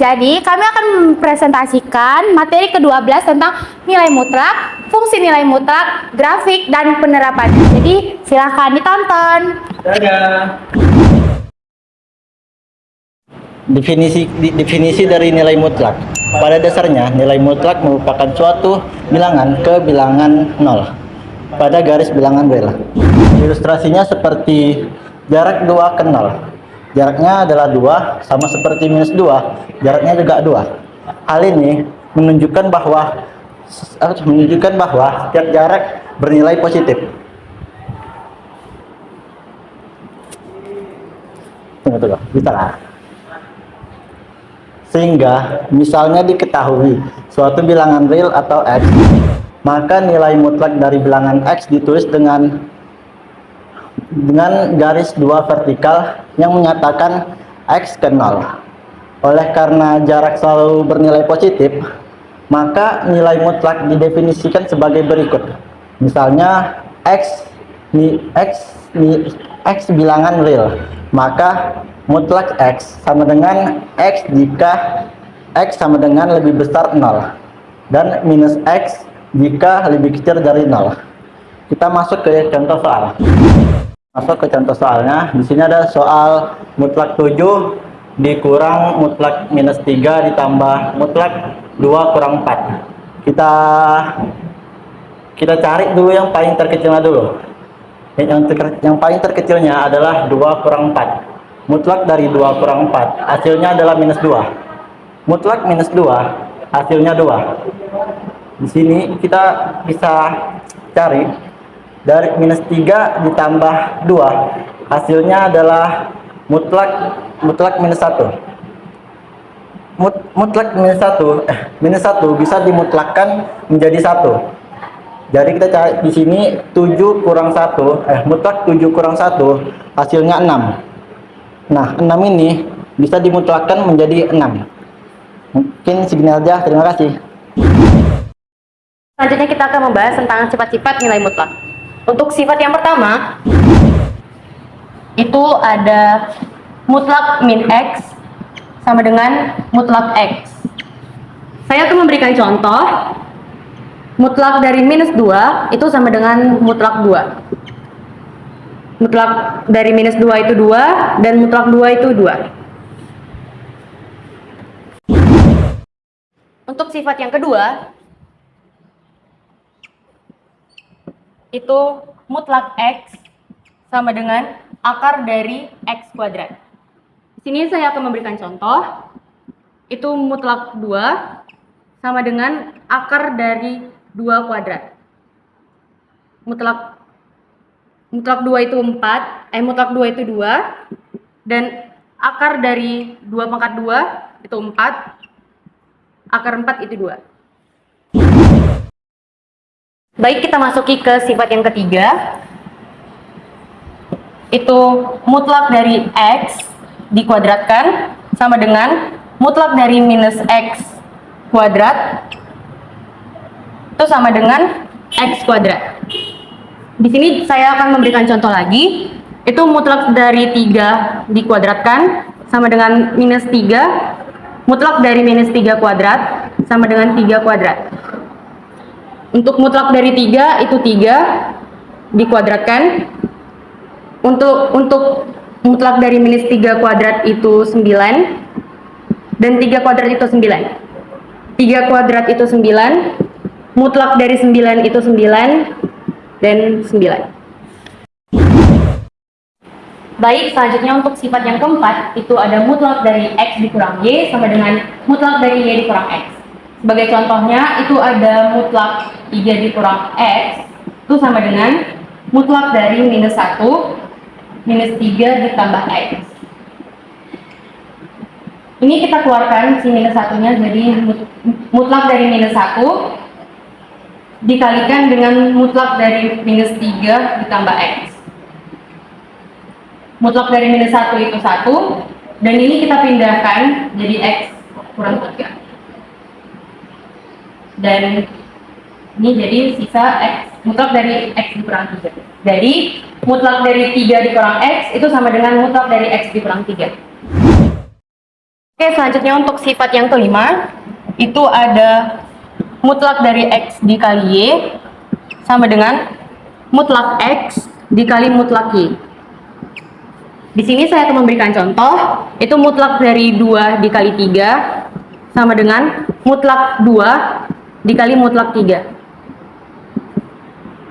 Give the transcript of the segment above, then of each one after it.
Jadi, kami akan mempresentasikan materi ke-12 tentang nilai mutlak, fungsi nilai mutlak, grafik, dan penerapannya. Jadi, silahkan ditonton. Dadah. Definisi dari nilai mutlak. Pada dasarnya, nilai mutlak merupakan suatu bilangan ke bilangan 0 pada garis bilangan real. Ilustrasinya seperti jarak 2 ke 0. Jaraknya adalah 2, sama seperti minus 2, jaraknya juga 2. Hal ini menunjukkan bahwa setiap jarak bernilai positif. Tunggu, bisa lah. Sehingga misalnya diketahui suatu bilangan real atau X, maka nilai mutlak dari bilangan X ditulis dengan garis 2 vertikal yang menyatakan X ke 0. Oleh karena jarak selalu bernilai positif, maka nilai mutlak didefinisikan sebagai berikut. Misalnya X bilangan real, maka mutlak X sama dengan X jika X sama dengan lebih besar 0 dan minus X jika lebih kecil dari 0. Kita masuk ke contoh soal. Soalnya. Di sini ada soal mutlak 7 dikurang mutlak minus 3 ditambah mutlak 2 kurang 4. Kita cari dulu yang paling terkecilnya dulu. Yang paling terkecilnya adalah 2 kurang 4. Mutlak dari 2 kurang 4 hasilnya adalah minus 2. Mutlak minus 2 hasilnya 2. Di sini kita bisa cari dari minus 3 ditambah 2 hasilnya adalah mutlak minus 1. Mutlak minus 1 bisa dimutlakkan menjadi 1. Jadi kita cari di sini 7 kurang 1, mutlak 7 kurang 1 hasilnya 6. Nah, 6 ini bisa dimutlakkan menjadi 6. Mungkin segini aja, terima kasih. Selanjutnya kita akan membahas tentang sifat-sifat nilai mutlak. Untuk sifat yang pertama, itu ada mutlak min X sama dengan mutlak X. Saya akan memberikan contoh. Mutlak dari minus 2 itu sama dengan mutlak 2. Mutlak dari minus 2 itu 2, dan mutlak 2 itu 2. Untuk sifat yang kedua, itu mutlak X sama dengan akar dari X kuadrat. Di sini saya akan memberikan contoh. Itu mutlak 2 sama dengan akar dari 2 kuadrat. Mutlak 2 itu 4, mutlak 2 itu 2, dan akar dari 2 pangkat 2 itu 4, akar 4 itu 2. Baik, kita masuki ke sifat yang ketiga. Itu mutlak dari X dikuadratkan sama dengan mutlak dari minus X kuadrat itu sama dengan X kuadrat. Di sini saya akan memberikan contoh lagi. Itu mutlak dari 3 dikuadratkan sama dengan minus 3. Mutlak dari minus 3 kuadrat sama dengan 3 kuadrat. Untuk mutlak dari 3 itu 3 dikuadratkan. Untuk mutlak dari minus 3 kuadrat itu 9, dan 3 kuadrat itu 9. 3 kuadrat itu 9, mutlak dari 9 itu 9, dan 9. Baik, selanjutnya untuk sifat yang keempat, itu ada mutlak dari X dikurang Y sama dengan mutlak dari Y dikurang X. Sebagai contohnya, itu ada mutlak 3 dikurang X, itu sama dengan mutlak dari minus 1, minus 3 ditambah X. Ini kita keluarkan si minus 1-nya, jadi mutlak dari minus 1 dikalikan dengan mutlak dari minus 3 ditambah X. Mutlak dari minus 1 itu 1, dan ini kita pindahkan jadi X kurang 3. Dan ini jadi sisa X, mutlak dari X dikurang 3. Jadi mutlak dari 3 dikurang X itu sama dengan mutlak dari X dikurang 3. Oke, selanjutnya untuk sifat yang kelima, itu ada mutlak dari X dikali Y sama dengan mutlak X dikali mutlak Y. Di sini saya akan memberikan contoh, itu mutlak dari 2 dikali 3 sama dengan mutlak 2 dikali mutlak 3.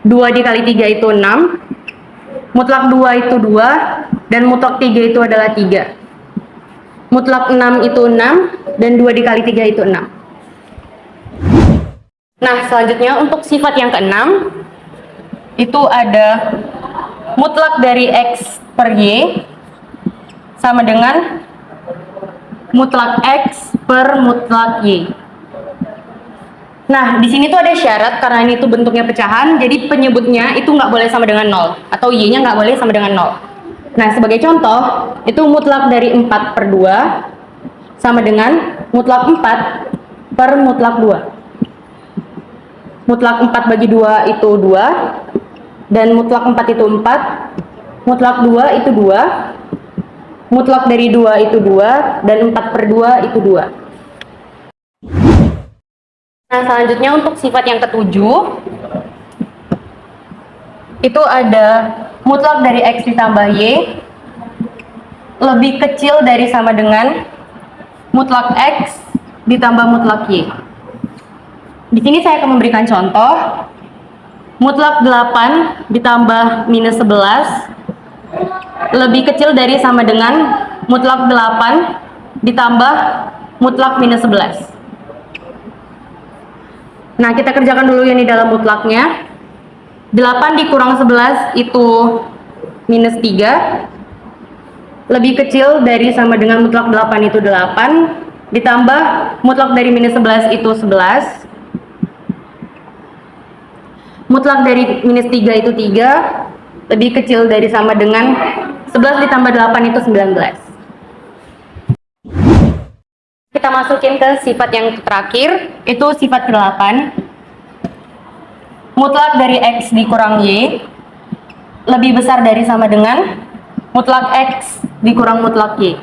2 dikali 3 itu 6, mutlak 2 itu 2, dan mutlak 3 itu adalah 3. Mutlak 6 itu 6, dan 2 dikali 3 itu 6. Nah, selanjutnya untuk sifat yang keenam, itu ada mutlak dari X per Y sama dengan mutlak X per mutlak Y. Nah, di sini tuh ada syarat karena ini tuh bentuknya pecahan, jadi penyebutnya itu nggak boleh sama dengan 0, atau Y-nya nggak boleh sama dengan 0. Nah, sebagai contoh, itu mutlak dari 4 per 2 sama dengan mutlak 4 per mutlak 2. Mutlak 4 bagi 2 itu 2, dan mutlak 4 itu 4, mutlak 2 itu 2, mutlak dari 2 itu 2, dan 4 per 2 itu 2. Nah, selanjutnya untuk sifat yang ketujuh, itu ada mutlak dari X ditambah Y lebih kecil dari sama dengan mutlak X ditambah mutlak Y. Di sini saya akan memberikan contoh, mutlak 8 ditambah minus 11 lebih kecil dari sama dengan mutlak 8 ditambah mutlak minus 11. Nah, kita kerjakan dulu yang di dalam mutlaknya. 8 dikurang 11 itu minus 3. Lebih kecil dari sama dengan mutlak 8 itu 8. Ditambah mutlak dari minus 11 itu 11. Mutlak dari minus 3 itu 3. Lebih kecil dari sama dengan 11 ditambah 8 itu 19. Kita masukin ke sifat yang terakhir, itu sifat ke-8. Mutlak dari X dikurang Y lebih besar dari sama dengan mutlak X dikurang mutlak Y.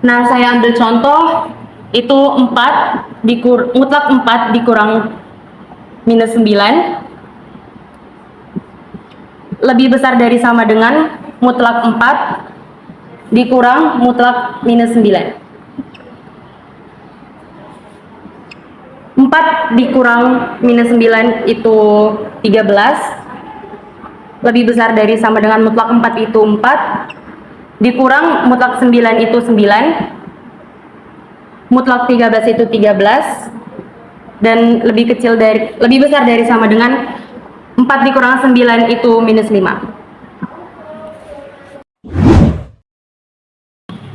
Nah, saya ambil contoh, itu mutlak 4 dikurang minus 9 lebih besar dari sama dengan mutlak 4 dikurang mutlak minus 9. 4 dikurang minus 9 itu 13, lebih besar dari sama dengan mutlak 4 itu 4, dikurang mutlak 9 itu 9, mutlak 13 itu 13, dan lebih besar dari sama dengan 4 dikurang 9 itu minus 5.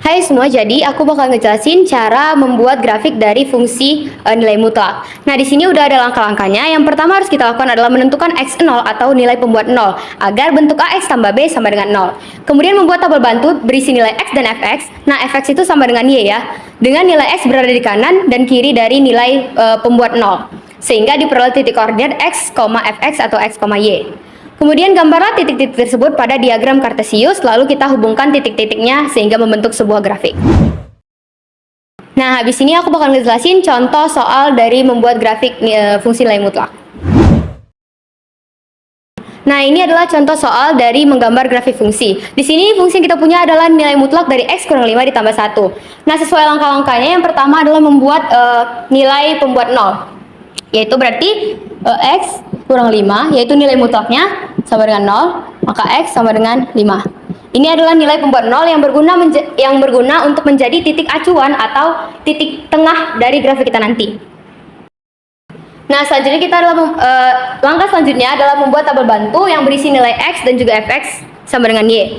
Hai semua, jadi aku bakal ngejelasin cara membuat grafik dari fungsi nilai mutlak. Nah, di sini udah ada langkah-langkahnya. Yang pertama harus kita lakukan adalah menentukan X0 atau nilai pembuat 0 agar bentuk AX tambah B sama dengan 0. Kemudian membuat tabel bantu berisi nilai X dan Fx. Nah, Fx itu sama dengan Y ya. Dengan nilai X berada di kanan dan kiri dari nilai pembuat 0. Sehingga diperoleh titik koordinat X, Fx atau X, Y. Kemudian gambarlah titik-titik tersebut pada diagram Kartesius, lalu kita hubungkan titik-titiknya sehingga membentuk sebuah grafik. Nah, habis ini aku bakal ngejelasin contoh soal dari membuat grafik fungsi nilai mutlak. Nah, ini adalah contoh soal dari menggambar grafik fungsi. Di sini fungsi yang kita punya adalah nilai mutlak dari X kurang 5 ditambah 1. Nah, sesuai langkah-langkahnya, yang pertama adalah membuat nilai pembuat 0. Yaitu berarti X kurang 5, yaitu nilai mutlaknya sama dengan 0, maka X sama dengan 5. Ini adalah nilai pembuat 0 yang berguna untuk menjadi titik acuan atau titik tengah dari grafik kita nanti. Nah, selanjutnya langkah selanjutnya adalah membuat tabel bantu yang berisi nilai X dan juga Fx sama dengan Y.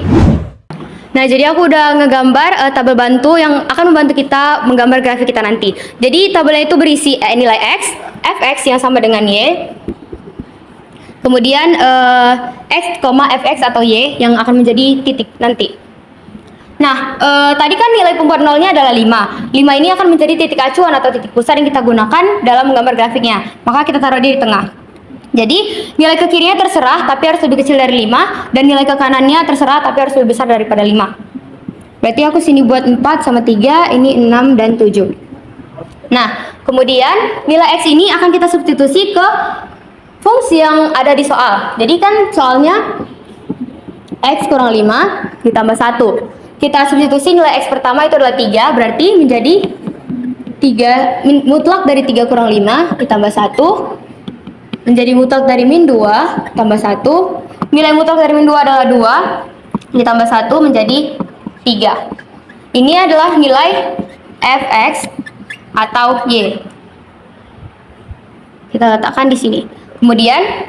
Nah, jadi aku udah ngegambar tabel bantu yang akan membantu kita menggambar grafik kita nanti. Jadi tabelnya itu berisi nilai X, Fx yang sama dengan Y, kemudian X, Fx atau Y yang akan menjadi titik nanti. Nah, tadi kan nilai pembuat nolnya adalah 5. 5 ini akan menjadi titik acuan atau titik pusar yang kita gunakan dalam menggambar grafiknya. Maka kita taruh di tengah. Jadi, nilai ke kirinya terserah tapi harus lebih kecil dari 5, dan nilai ke kanannya terserah tapi harus lebih besar daripada 5. Berarti aku sini buat 4 sama 3, ini 6 dan 7. Nah, kemudian nilai X ini akan kita substitusi ke fungsi yang ada di soal. Jadi kan soalnya X kurang 5 ditambah 1. Kita substitusi nilai X pertama itu adalah 3, berarti menjadi 3, mutlak dari 3 kurang 5 ditambah 1 menjadi mutlak dari min 2 tambah 1. Nilai mutlak dari min 2 adalah 2 ditambah 1 menjadi 3. Ini adalah nilai fx atau y. Kita letakkan di sini. Kemudian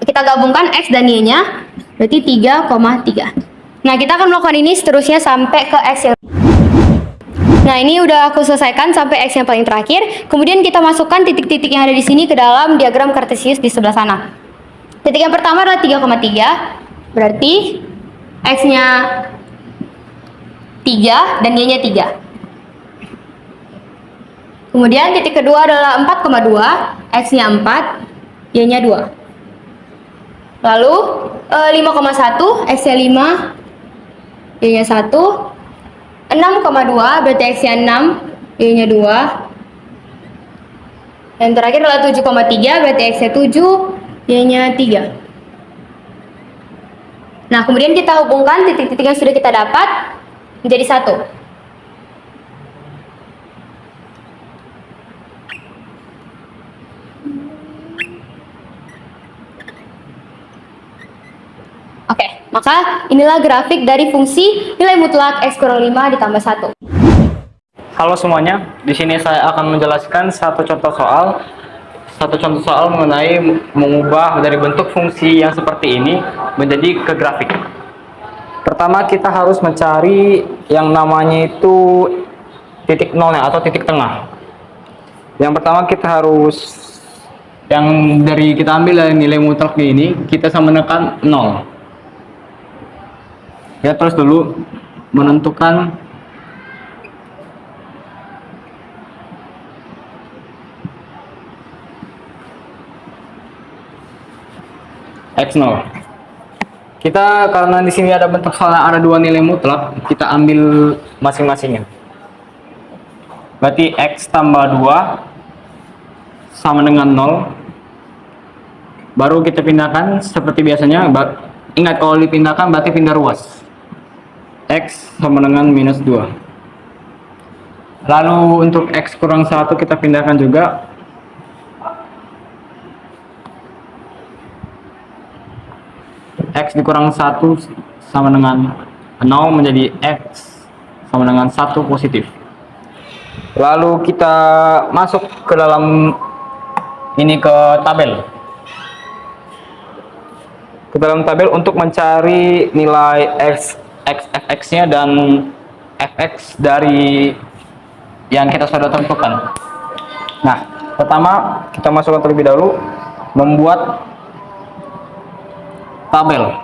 kita gabungkan x dan y-nya, berarti 3,3. Nah, kita akan melakukan ini seterusnya sampai ke x yang. Nah, ini udah aku selesaikan sampai x yang paling terakhir. Kemudian kita masukkan titik-titik yang ada di sini ke dalam diagram kartesius di sebelah sana. Titik yang pertama adalah 3,3, berarti x-nya 3 dan y-nya 3. Kemudian titik kedua adalah 4,2, x-nya 4, y-nya 2. Lalu 5,1, x-nya 5, y-nya 1. 6,2 berarti x-nya 6, y-nya 2. Dan terakhir adalah 7,3 berarti x-nya 7, y-nya 3. Nah, kemudian kita hubungkan titik-titik yang sudah kita dapat menjadi 1. Oke, maka inilah grafik dari fungsi nilai mutlak X kurang 5 ditambah 1. Halo semuanya, di sini saya akan menjelaskan satu contoh soal mengenai mengubah dari bentuk fungsi yang seperti ini menjadi ke grafik. Pertama kita harus mencari yang namanya itu titik nolnya atau titik tengah. Yang pertama kita harus yang dari kita ambil dari nilai mutlak ini kita sama menekan 0. Ya, terus dulu menentukan x0. Kita karena di sini ada bentuk soalnya ada dua nilai mutlak, kita ambil masing-masingnya. Berarti x tambah 2 sama dengan 0. Baru kita pindahkan seperti biasanya. Ingat, kalau dipindahkan berarti pindah ruas. X sama dengan minus 2. Lalu untuk x kurang 1 kita pindahkan juga. X dikurang 1 sama dengan 0 menjadi x sama dengan 1 positif. Lalu kita masuk ke dalam ini ke tabel. Ke dalam tabel untuk mencari nilai fx-nya dan fx dari yang kita sudah tentukan. Nah, pertama kita masukkan terlebih dahulu membuat tabel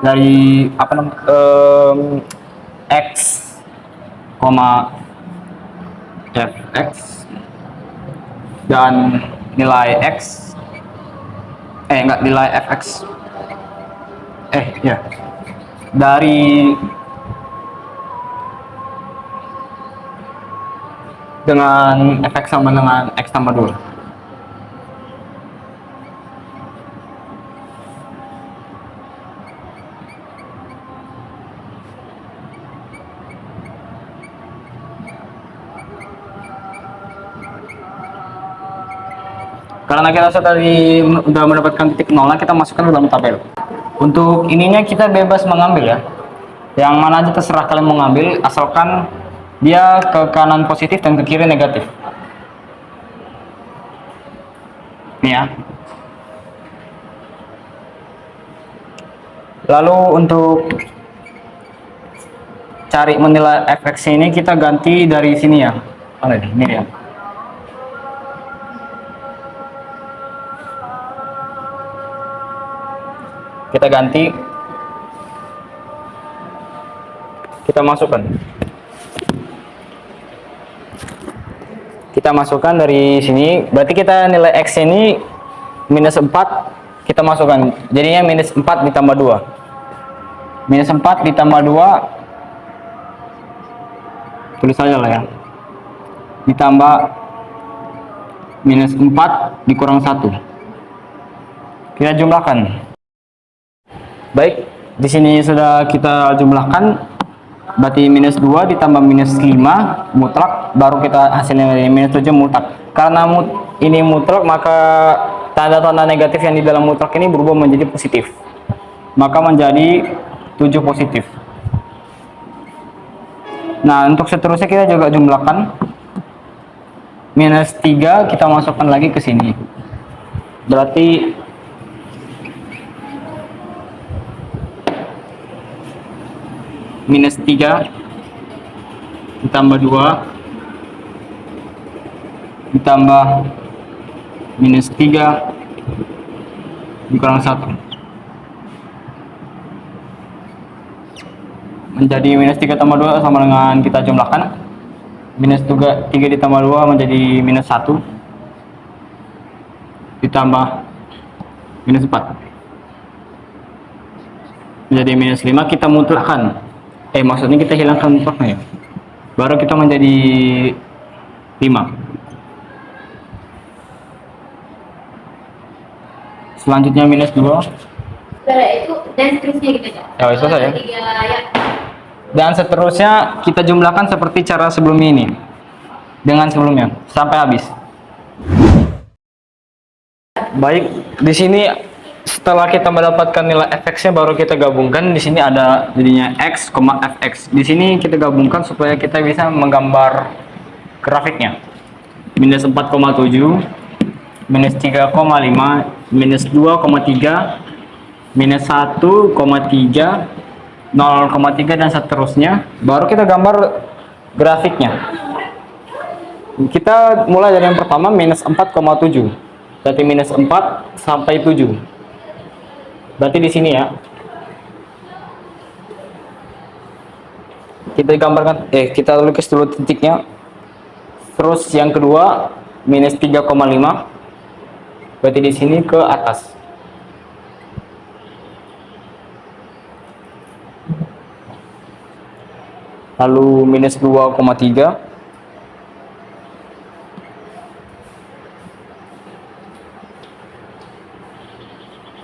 dari apa namanya x, fx dan nilai x nilai fx ya dari dengan fx sama dengan x tambah 2. Karena kita sudah mendapatkan titik nolnya, kita masukkan ke dalam tabel. Untuk ininya kita bebas mengambil ya. Yang mana aja terserah kalian mau ngambil, asalkan dia ke kanan positif dan ke kiri negatif. Nih ya. Lalu untuk cari menilai fx ini kita ganti dari sini ya. Mana nih? Ini ya. Kita ganti, kita masukkan dari sini. Berarti kita nilai x ini minus 4 kita masukkan, jadinya minus 4 ditambah 2. minus 4 ditambah 2, tulis saja lah ya, ditambah minus 4 dikurang 1. Kita jumlahkan. Baik, di sini sudah kita jumlahkan, berarti minus 2 ditambah minus 5 mutlak, baru kita hasilnya dari minus 7 mutlak. Karena ini mutlak, maka tanda-tanda negatif yang di dalam mutlak ini berubah menjadi positif, maka menjadi 7 positif. Nah, untuk seterusnya kita juga jumlahkan. Minus 3 kita masukkan lagi ke sini, berarti minus 3 ditambah 2 ditambah minus 3 dikurang 1 menjadi minus 3 tambah 2 sama dengan kita jumlahkan. Minus 3 ditambah 2 menjadi minus 1 ditambah minus 4 menjadi minus 5. Kita mutlakkan, maksudnya kita hilangkan mutlaknya ya, baru kita menjadi 5. Selanjutnya minus 2. Itu dan seterusnya gitu ya. Ya, selesai ya. Dan seterusnya kita jumlahkan seperti cara sebelumnya ini dengan sebelumnya sampai habis. Baik, di sini setelah kita mendapatkan nilai fx-nya baru kita gabungkan. Di sini ada jadinya x, fx. Di sini kita gabungkan supaya kita bisa menggambar grafiknya. Minus 4,7, minus 3,5, minus 2,3, minus 1,3, 0,3 dan seterusnya, baru kita gambar grafiknya. Kita mulai dari yang pertama minus 4,7, berarti minus 4 sampai 7, berarti di sini ya kita gambarkan, kita lukis dulu titiknya. Terus yang kedua minus 3,5, berarti di sini ke atas. Lalu minus 2,3,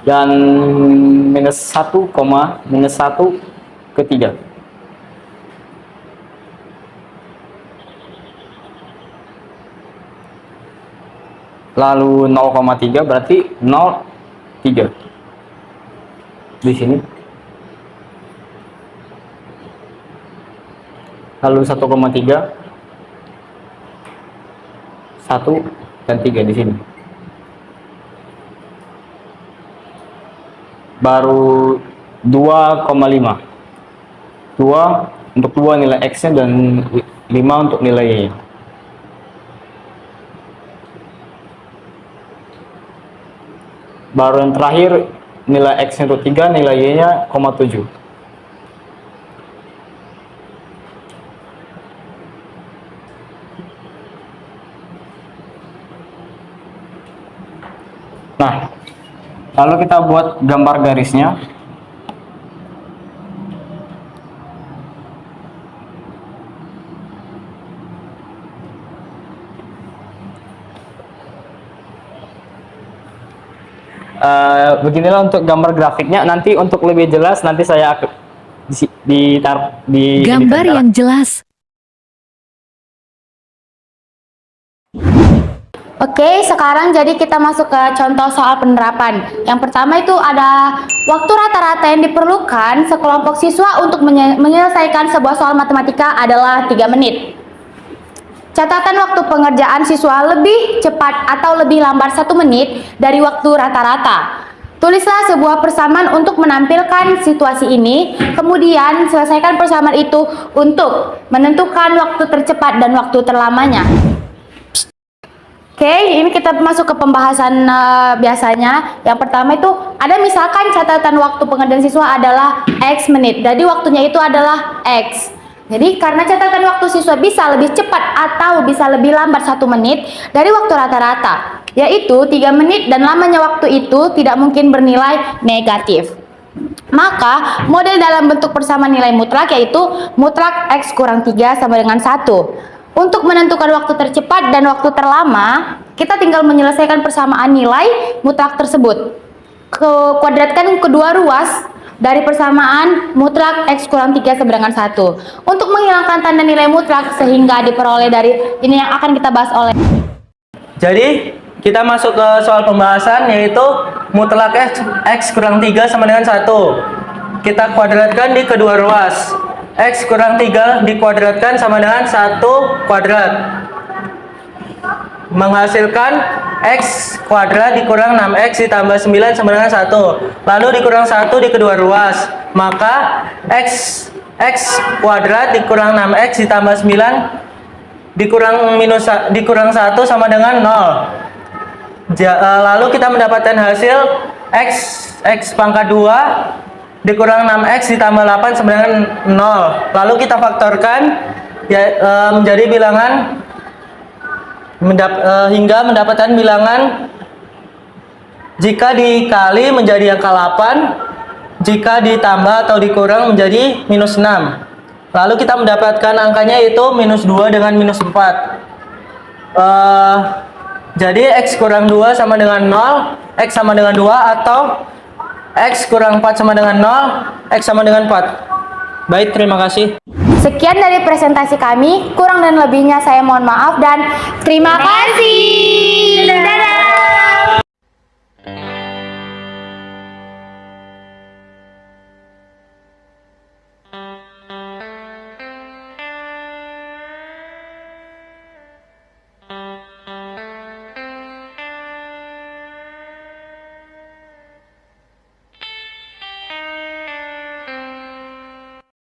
dan minus 1 ke 3. Lalu 0,3 berarti 0,3 di sini. Lalu 1,3, 1 dan 3 di sini. Baru 2,5. 2 untuk 2 nilai x-nya dan 5 untuk nilai y-nya. Baru yang terakhir nilai x-nya untuk 3, nilai y-nya 0,7. Nah, lalu kita buat gambar garisnya. Beginilah untuk gambar grafiknya. Nanti untuk lebih jelas nanti saya ditaruh di Gambar ini, yang jelas. Oke, sekarang jadi kita masuk ke contoh soal penerapan. Yang pertama itu ada waktu rata-rata yang diperlukan sekelompok siswa untuk menyelesaikan sebuah soal matematika adalah 3 menit. Catatan waktu pengerjaan siswa lebih cepat atau lebih lambat 1 menit dari waktu rata-rata. Tulislah sebuah persamaan untuk menampilkan situasi ini, kemudian selesaikan persamaan itu untuk menentukan waktu tercepat dan waktu terlamanya. Oke, ini kita masuk ke pembahasan biasanya. Yang pertama itu ada misalkan catatan waktu pengerjaan siswa adalah X menit. Jadi waktunya itu adalah X. Jadi karena catatan waktu siswa bisa lebih cepat atau bisa lebih lambat 1 menit dari waktu rata-rata, yaitu 3 menit dan lamanya waktu itu tidak mungkin bernilai negatif. Maka model dalam bentuk persamaan nilai mutlak yaitu mutlak X kurang 3 sama dengan 1. Untuk menentukan waktu tercepat dan waktu terlama, kita tinggal menyelesaikan persamaan nilai mutlak tersebut. Kuadratkan kedua ruas dari persamaan mutlak X kurang 3 sama dengan 1. Untuk menghilangkan tanda nilai mutlak sehingga diperoleh dari ini yang akan kita bahas oleh. Jadi kita masuk ke soal pembahasan yaitu mutlak X kurang 3 sama dengan 1. Kita kuadratkan di kedua ruas. X kurang 3 dikuadratkan sama dengan 1 kuadrat. Menghasilkan X kuadrat dikurang 6X ditambah 9 sama dengan 1. Lalu dikurang 1 di kedua ruas. Maka X kuadrat dikurang 6X ditambah 9 dikurang 1 sama dengan 0. Lalu kita mendapatkan hasil X pangkat 2 dikurang 6X ditambah 8 sama dengan 0. Lalu kita faktorkan menjadi bilangan hingga mendapatkan bilangan jika dikali menjadi angka 8, jika ditambah atau dikurang menjadi minus 6. Lalu kita mendapatkan angkanya yaitu minus 2 dengan minus 4. Jadi X kurang 2 sama dengan 0, X sama dengan 2, atau X kurang 4 sama dengan 0, X sama dengan 4. Baik, terima kasih. Sekian dari presentasi kami, kurang dan lebihnya saya mohon maaf dan terima kasih. Dadah.